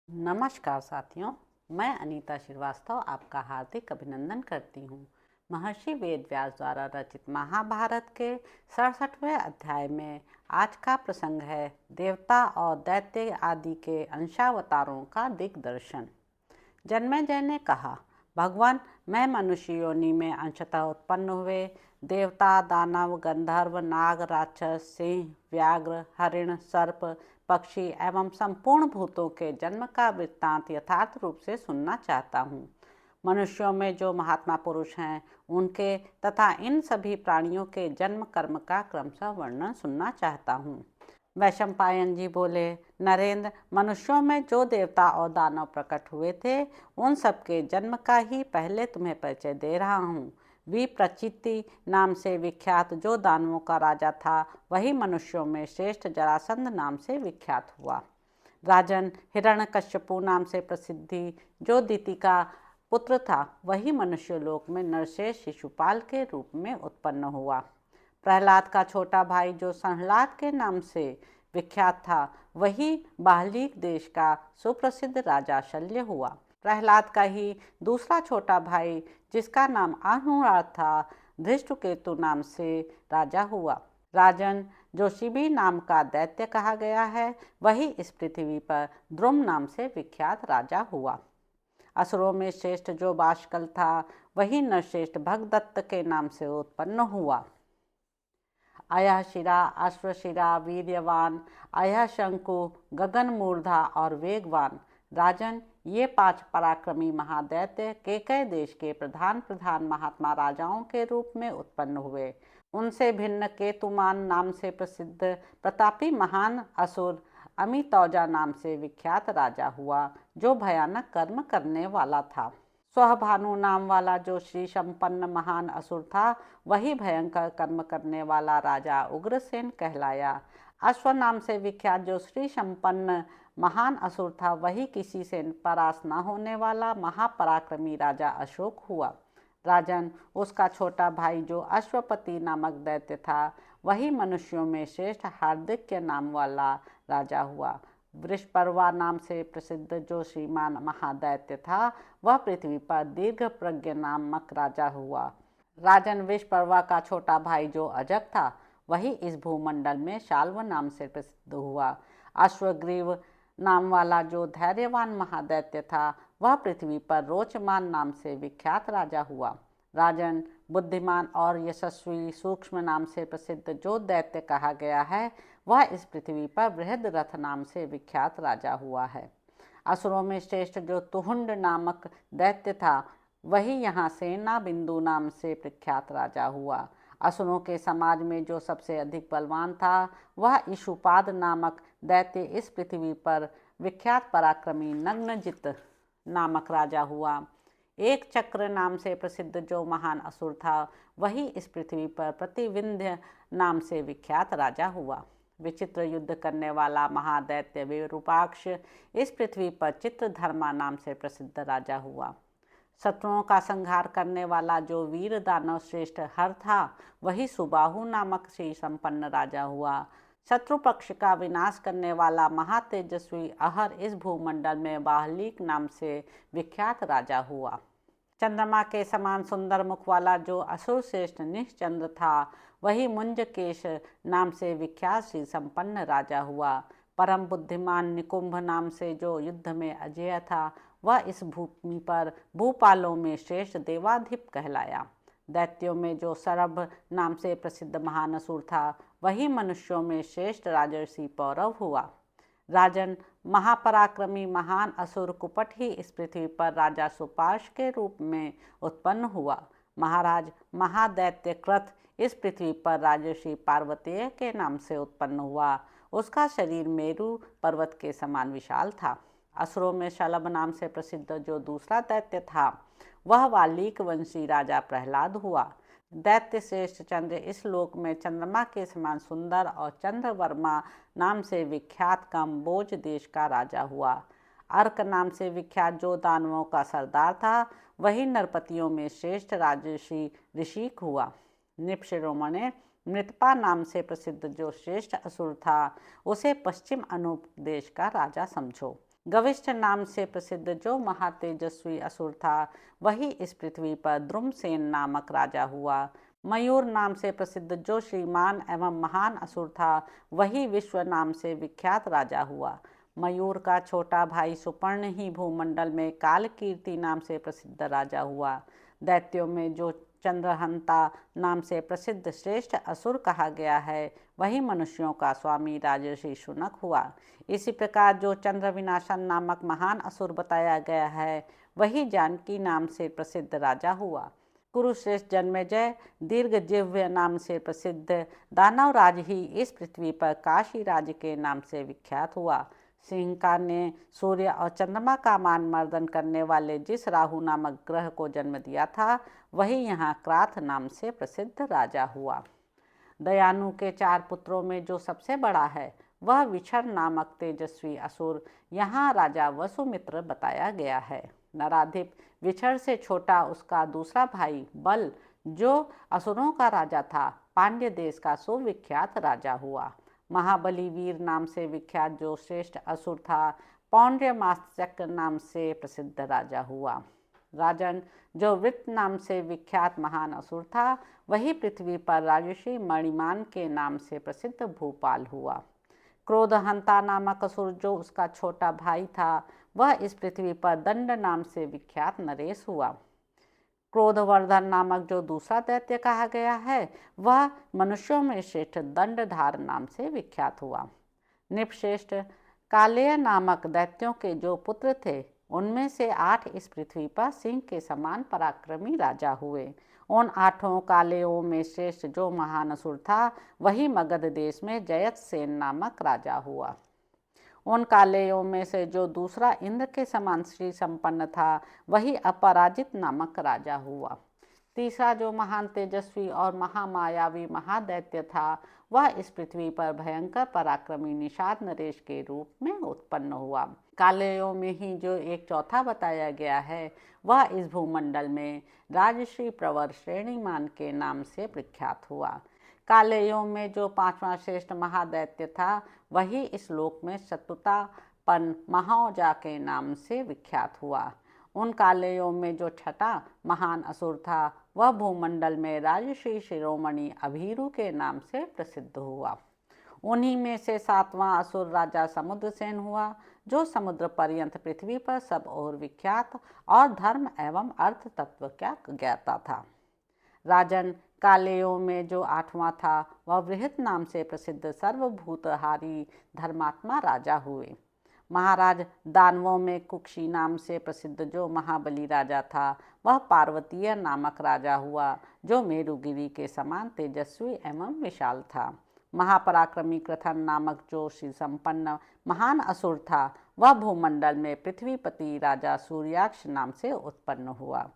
नमस्कार साथियों, मैं अनीता श्रीवास्तव आपका हार्दिक अभिनंदन करती हूँ। महर्षि वेदव्यास द्वारा रचित महाभारत के 67वें अध्याय में आज का प्रसंग है देवता और दैत्य आदि के अंशावतारों का दिग्दर्शन। जन्मेजय ने कहा, भगवान, मैं मनुष्य योनि में अंशतः उत्पन्न हुए देवता, दानव, गंधर्व, नाग, राक्षस, सिंह, व्याघ्र, हरिण, सर्प, पक्षी एवं संपूर्ण भूतों के जन्म का वृत्तांत यथार्थ रूप से सुनना चाहता हूँ। मनुष्यों में जो महात्मा पुरुष हैं उनके तथा इन सभी प्राणियों के जन्म कर्म का क्रमशः वर्णन सुनना चाहता हूँ। वैशंपायन जी बोले, नरेंद्र, मनुष्यों में जो देवता और दानव प्रकट हुए थे उन सबके जन्म का ही पहले तुम्हें परिचय दे रहा हूँ। विप्रचिति नाम से विख्यात जो दानवों का राजा था वही मनुष्यों में श्रेष्ठ जरासंध नाम से विख्यात हुआ। राजन, हिरण्यकश्यपु नाम से प्रसिद्धि जो दिति का पुत्र था वही मनुष्य लोक में नरश्रेष्ठ शिशुपाल के रूप में उत्पन्न हुआ। प्रहलाद का छोटा भाई जो संहलाद के नाम से विख्यात था वही बाहलीक देश का सुप्रसिद्ध राजा शल्य हुआ। प्रहलाद का ही दूसरा छोटा भाई जिसका नाम अनुराग था धृष्टकेतु नाम से राजा हुआ। राजन, जो शिबी नाम का दैत्य कहा गया है वही इस पृथ्वी पर द्रुम नाम से विख्यात राजा हुआ। असुरों में श्रेष्ठ जो बाष्कल था वही नरश्रेष्ठ भगदत्त के नाम से उत्पन्न हुआ। अयः शिरा, अश्वशिरा, वीर्यवान, अयः शंकु, गगन मूर्धा और वेगवान। राजन, ये 5 पराक्रमी महादैत्य केकय देश के प्रधान प्रधान महात्मा राजाओं के रूप में उत्पन्न हुए। उनसे भिन्न केतुमान नाम से प्रसिद्ध प्रतापी महान असुर अमितौजा नाम से विख्यात राजा हुआ जो भयानक कर्म करने वाला था। स्वभानु नाम वाला जो श्री संपन्न महान असुर था वही भयंकर कर्म करने वाला राजा उग्रसेन कहलाया। अश्व नाम से विख्यात जो श्री संपन्न महान असुर था वही किसी से परास्त न होने वाला महापराक्रमी राजा अशोक हुआ। राजन, उसका छोटा भाई जो अश्वपति नामक दैत्य था वही मनुष्यों में श्रेष्ठ हार्दिक्य नाम वाला राजा हुआ। वृषपर्वा नाम से प्रसिद्ध जो श्रीमान महादैत्य था वह पृथ्वी पर दीर्घ प्रज्ञ नामक राजा हुआ। राजन, वृषपर्वा का छोटा भाई जो अजग था वही इस भूमंडल में शाल्व नाम से प्रसिद्ध हुआ। अश्वग्रीव नाम वाला जो धैर्यवान महादैत्य था वह पृथ्वी पर रोचमान नाम से विख्यात राजा हुआ। राजन, बुद्धिमान और यशस्वी सूक्ष्म नाम से प्रसिद्ध जो दैत्य कहा गया है वह इस पृथ्वी पर बृहद रथ नाम से विख्यात राजा हुआ है। असुरों में श्रेष्ठ जो तुहुंड नामक दैत्य था वही यहाँ सेना बिंदु नाम से प्रख्यात राजा हुआ। असुरों के समाज में जो सबसे अधिक बलवान था वह इशुपाद नामक दैत्य इस पृथ्वी पर विख्यात पराक्रमी नग्नजित नामक राजा हुआ। एक चक्र नाम से प्रसिद्ध जो महान असुर था वही इस पृथ्वी पर प्रतिविंध्य नाम से विख्यात राजा हुआ। विचित्र युद्ध करने वाला महादैत्य विरूपाक्ष इस पृथ्वी पर चित्रधर्मा नाम से प्रसिद्ध राजा हुआ। शत्रुओं का संहार करने वाला जो वीर दानव श्रेष्ठ हर था वही सुबाहु नामक श्री संपन्न राजा हुआ। शत्रु पक्ष का विनाश करने वाला महातेजस्वी अहर इस भूमंडल में बाहलीक नाम से विख्यात राजा हुआ। चंद्रमा के समान सुंदर मुख वाला जो असुर श्रेष्ठ निश्चंद्र था वही मुंजकेश नाम से विख्यात श्री संपन्न राजा हुआ। परम बुद्धिमान निकुंभ नाम से जो युद्ध में अजेय था वह इस भूमि पर भूपालों में श्रेष्ठ देवाधिप कहलाया। दैत्यों में जो सरभ नाम से प्रसिद्ध महान असुर था वही मनुष्यों में श्रेष्ठ राजर्षि पौरव हुआ। राजन, महापराक्रमी महान असुर कुपट ही इस पृथ्वी पर राजा सुपार्श के रूप में उत्पन्न हुआ। महाराज, महादैत्य क्रथ इस पृथ्वी पर राजर्षि पार्वतीय के नाम से उत्पन्न हुआ। उसका शरीर मेरु पर्वत के समान विशाल था। असुरों में शलभ नाम से प्रसिद्ध जो दूसरा दैत्य था वह वाल्मीक वंशी राजा प्रहलाद हुआ। दैत्य श्रेष्ठ चंद्र इस लोक में चंद्रमा के समान सुंदर और चंद्रवर्मा नाम से विख्यात काम्बोज देश का राजा हुआ। अर्क नाम से विख्यात जो दानवों का सरदार था वही नरपतियों में श्रेष्ठ राजर्षि ऋषिक हुआ। नृपशिरोमणे मृतपा नाम से प्रसिद्ध जो श्रेष्ठ असुर था उसे पश्चिम अनूप देश का राजा समझो। गविष्ठ नाम से प्रसिद्ध जो महातेजस्वी असुर था वही इस पृथ्वी पर द्रुमसेन नामक राजा हुआ। मयूर नाम से प्रसिद्ध जो श्रीमान एवं महान असुर था वही विश्व नाम से विख्यात राजा हुआ। मयूर का छोटा भाई सुपर्ण ही भूमंडल में कालकीर्ति नाम से प्रसिद्ध राजा हुआ। दैत्यों में जो चंद्रहंता नाम से प्रसिद्ध श्रेष्ठ असुर कहा गया है वही मनुष्यों का स्वामी राजर्षि शुनक हुआ। इसी प्रकार जो चंद्र विनाशन नामक महान असुर बताया गया है वही जानकी नाम से प्रसिद्ध राजा हुआ। कुरुश्रेष्ठ जन्मेजय दीर्घजिह्व नाम से प्रसिद्ध दानवराज ही इस पृथ्वी पर काशी राज्य के नाम से विख्यात हुआ। सिंहका ने सूर्य और चंद्रमा का मान मर्दन करने वाले जिस राहु नामक ग्रह को जन्म दिया था वही यहाँ क्राथ नाम से प्रसिद्ध राजा हुआ। दयानु के 4 पुत्रों में जो सबसे बड़ा है वह विछर नामक तेजस्वी असुर यहाँ राजा वसुमित्र बताया गया है। नराधिप विछर से छोटा उसका दूसरा भाई बल जो असुरों का राजा था पांड्य देश का सुविख्यात राजा हुआ। महाबली वीर नाम से विख्यात जो श्रेष्ठ असुर था पौंड्रमात्स्यक नाम से प्रसिद्ध राजा हुआ। राजन जो वृत्त नाम से विख्यात महान असुर था वही पृथ्वी पर राजर्षि मणिमान के नाम से प्रसिद्ध भूपाल हुआ। क्रोधहंता नामक असुर जो उसका छोटा भाई था वह इस पृथ्वी पर दंड नाम से विख्यात नरेश हुआ। क्रोधवर्धन नामक जो दूसरा दैत्य कहा गया है वह मनुष्यों में श्रेष्ठ दंडधार नाम से विख्यात हुआ। निपश्रेष्ठ कालेय नामक दैत्यों के जो पुत्र थे उनमें से 8 इस पृथ्वी पर सिंह के समान पराक्रमी राजा हुए। उन 8 कालेयों में श्रेष्ठ जो महान असुर था वही मगध देश में जयतसेन नामक राजा हुआ। उन कालेयों में से जो दूसरा इंद्र के समान श्री संपन्न था वही अपराजित नामक राजा हुआ। तीसरा जो महान तेजस्वी और महामायावी महादैत्य था वह इस पृथ्वी पर भयंकर पराक्रमी निषाद नरेश के रूप में उत्पन्न हुआ। कालेयों में ही जो एक चौथा बताया गया है वह इस भूमंडल में राजश्री प्रवर श्रेणीमान के नाम से प्रख्यात हुआ। कालेयों में जो 5वां श्रेष्ठ महादैत्य था वही इस लोक में शत्रुतापन महाौजा के नाम से विख्यात हुआ। उन कालेयों में जो 6ठा महान असुर था वह भूमंडल में राजश्री शिरोमणि अभीरु के नाम से प्रसिद्ध हुआ। उन्हीं में से 7वां असुर राजा समुद्रसेन हुआ जो समुद्र पर्यंत पृथ्वी पर सब और विख्यात और धर्म एवं अर्थ तत्व का ज्ञाता था। राजन कालेयों में जो 8वां था वह बृहत नाम से प्रसिद्ध सर्वभूतहारी धर्मात्मा राजा हुए। महाराज दानवों में कुक्षी नाम से प्रसिद्ध जो महाबली राजा था वह पार्वतीय नामक राजा हुआ जो मेरुगिरी के समान तेजस्वी एवं विशाल था। महापराक्रमी कृथन नामक जो श्री संपन्न महान असुर था वह भूमंडल में पृथ्वीपति राजा सूर्याक्ष नाम से उत्पन्न हुआ।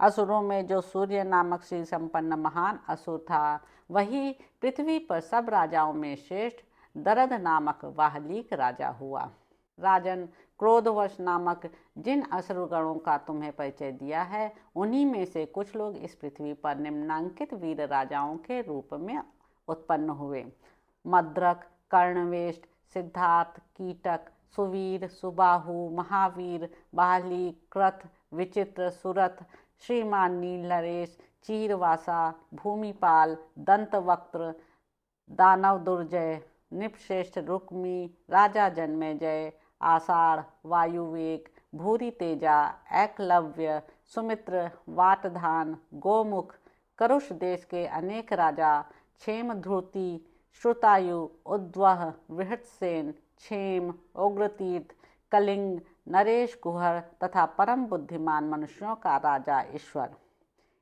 असुरों में जो सूर्य नामक श्री संपन्न महान असुर था वही पृथ्वी पर सब राजाओं में श्रेष्ठ दरद नामक वाहलीक राजा हुआ। राजन क्रोधवश नामक जिन असुर गणों का तुम्हें परिचय दिया है उन्हीं में से कुछ लोग इस पृथ्वी पर निम्नांकित वीर राजाओं के रूप में उत्पन्न हुए। मद्रक, कर्णवेष्ट, सिद्धार्थ, कीटक, सुवीर, सुबाहु, महावीर, बाली, क्रथ, विचित्र, सुरथ, श्रीमान नीलनरेश, चीरवासा, भूमिपाल, दंतवक्त्र, दानव दुर्जय, निपश्रेष्ठ रुक्मी, राजा जन्मेजय, आषाढ़, वायुवेग, भूरी तेजा, एकलव्य, सुमित्र, वाटधान, गोमुख, करुष देश के अनेक राजा, क्षेमधुति, श्रुतायु, उद्वह, बृहत्सेन, क्षेम, उग्रतीर्थ, कलिंग, नरेश कुहर तथा परम बुद्धिमान मनुष्यों का राजा ईश्वर।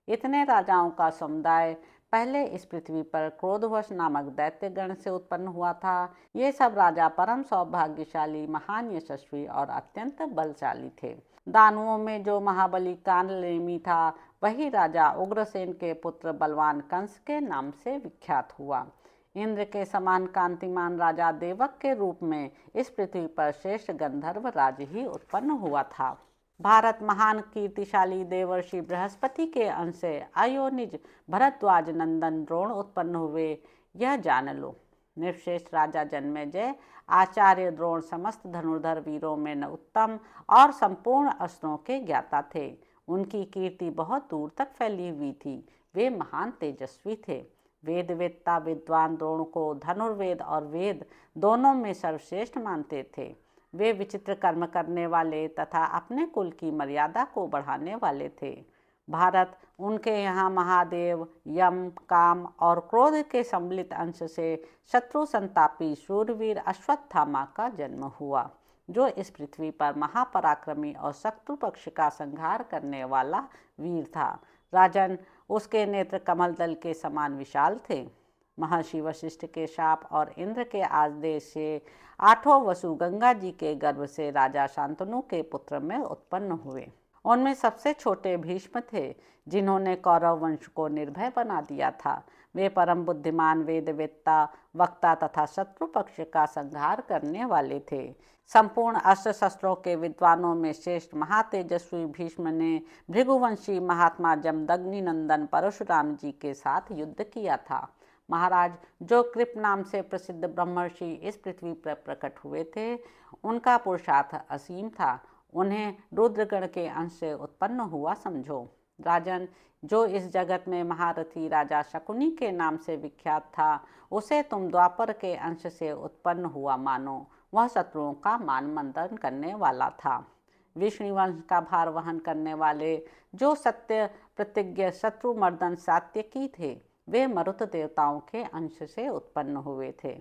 इतने राजाओं का समुदाय पहले इस पृथ्वी पर क्रोधवश नामक दैत्यगण से उत्पन्न हुआ था। ये सब राजा परम सौभाग्यशाली, महान यशस्वी और अत्यंत बलशाली थे। दानवों में जो महाबली कालनेमी था वही राजा उग्रसेन के पुत्र बलवान कंस के नाम से विख्यात हुआ। इंद्र के समान कांतिमान राजा देवक के रूप में इस पृथ्वी पर श्रेष्ठ गंधर्व राज ही उत्पन्न हुआ था। भारत महान कीर्तिशाली देवर्षि बृहस्पति के अंश से अयोनिज भरद्वाज नंदन द्रोण उत्पन्न हुए, यह जान लो। निर्वशेष राजा जन्मेजय, आचार्य द्रोण समस्त धनुर्धर वीरों में उत्तम और संपूर्ण अस्त्रों के ज्ञाता थे। उनकी कीर्ति बहुत दूर तक फैली हुई थी। वे महान तेजस्वी थे। वेदवेत्ता विद्वान द्रोण को धनुर्वेद और वेद दोनों में सर्वश्रेष्ठ मानते थे। वे विचित्र कर्म करने वाले तथा अपने कुल की मर्यादा को बढ़ाने वाले थे। भारत उनके यहाँ महादेव, यम, काम और क्रोध के सम्मिलित अंश से शत्रु संतापी शूरवीर अश्वत्थामा का जन्म हुआ, जो इस पृथ्वी पर महापराक्रमी और शत्रु पक्ष का संहार करने वाला वीर था। राजन, उसके नेत्र कमल दल के समान विशाल थे। महर्षि वशिष्ठ के शाप और इंद्र के आदेश से 8 वसु गंगा जी के गर्भ से राजा शांतनु के पुत्र में उत्पन्न हुए। उनमें सबसे छोटे भीष्म थे, जिन्होंने कौरव वंश को निर्भय बना दिया था। वे परम बुद्धिमान, वेदवेत्ता, वक्ता तथा शत्रु पक्ष का संहार करने वाले थे। संपूर्ण अस्त्र शस्त्रों के विद्वानों में श्रेष्ठ महातेजस्वी भीष्म ने भृगुवंशी महात्मा जमदग्नि नंदन परशुराम जी के साथ युद्ध किया था। महाराज, जो कृप नाम से प्रसिद्ध ब्रह्मर्षि इस पृथ्वी पर प्रकट हुए थे, उनका पुरुषार्थ असीम था। उन्हें रुद्रगण के अंश से उत्पन्न हुआ समझो। राजन, जो इस जगत में महारथी राजा शकुनी के नाम से विख्यात था, उसे तुम द्वापर के अंश से उत्पन्न हुआ मानो। वह शत्रुओं का मान मंथन करने वाला था। विष्णुवंश का भार वहन करने वाले जो सत्य प्रतिज्ञ शत्रुमर्दन सात्यकी थे, वे मरुत देवताओं के अंश से उत्पन्न हुए थे।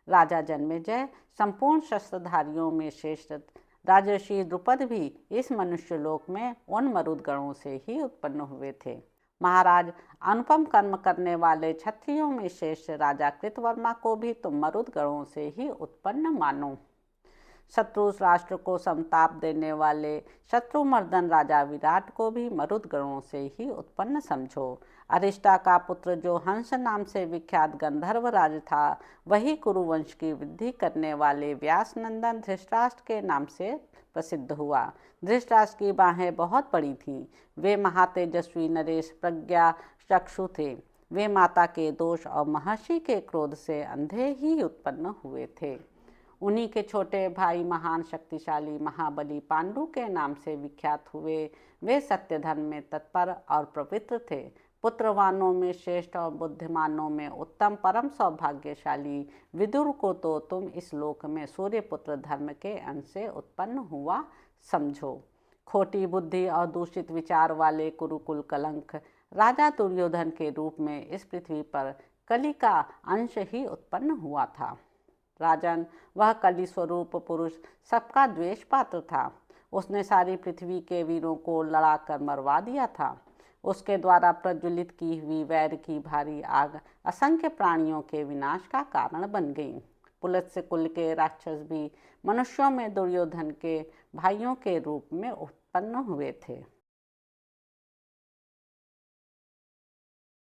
राजा जन्मेजय संपूर्ण शस्त्रधारियों में श्रेष्ठ। राजर्षि द्रुपद भी इस मनुष्य लोक में उन मरुद गणों से ही उत्पन्न हुए थे। महाराज, अनुपम कर्म करने वाले क्षत्रियों में श्रेष्ठ राजा कृतवर्मा को भी तुम मरुद गणों से ही उत्पन्न मानो। शत्रु राष्ट्र को संताप देने वाले शत्रुमर्दन राजा विराट को भी मरुद गणों से ही उत्पन्न समझो। अरिष्टा का पुत्र जो हंस नाम से विख्यात गंधर्व राज था, वही कुरुवंश की वृद्धि करने वाले व्यास नंदन धृतराष्ट्र के नाम से प्रसिद्ध हुआ। धृतराष्ट्र की बाहें बहुत बड़ी थीं। वे महातेजस्वी नरेश प्रज्ञा चक्षु थे। वे माता के दोष और महर्षि के क्रोध से अंधे ही उत्पन्न हुए थे। उन्हीं के छोटे भाई महान शक्तिशाली महाबली पांडु के नाम से विख्यात हुए। वे सत्य धर्म में तत्पर और पवित्र थे। पुत्रवानों में श्रेष्ठ और बुद्धिमानों में उत्तम परम सौभाग्यशाली विदुर को तो तुम इस लोक में सूर्यपुत्र धर्म के अंश से उत्पन्न हुआ समझो। खोटी बुद्धि और दूषित विचार वाले कुरुकुल कलंक राजा दुर्योधन के रूप में इस पृथ्वी पर कली का अंश ही उत्पन्न हुआ था। राजन, वह कली स्वरूप पुरुष सबका द्वेष पात्र था। उसने सारी पृथ्वी के वीरों को लड़ाकर मरवा दिया था। उसके द्वारा प्रज्वलित की हुई वैर की भारी आग असंख्य प्राणियों के विनाश का कारण बन गई। पुलत्स्य कुल के राक्षस भी मनुष्यों में दुर्योधन के भाइयों के रूप में उत्पन्न हुए थे।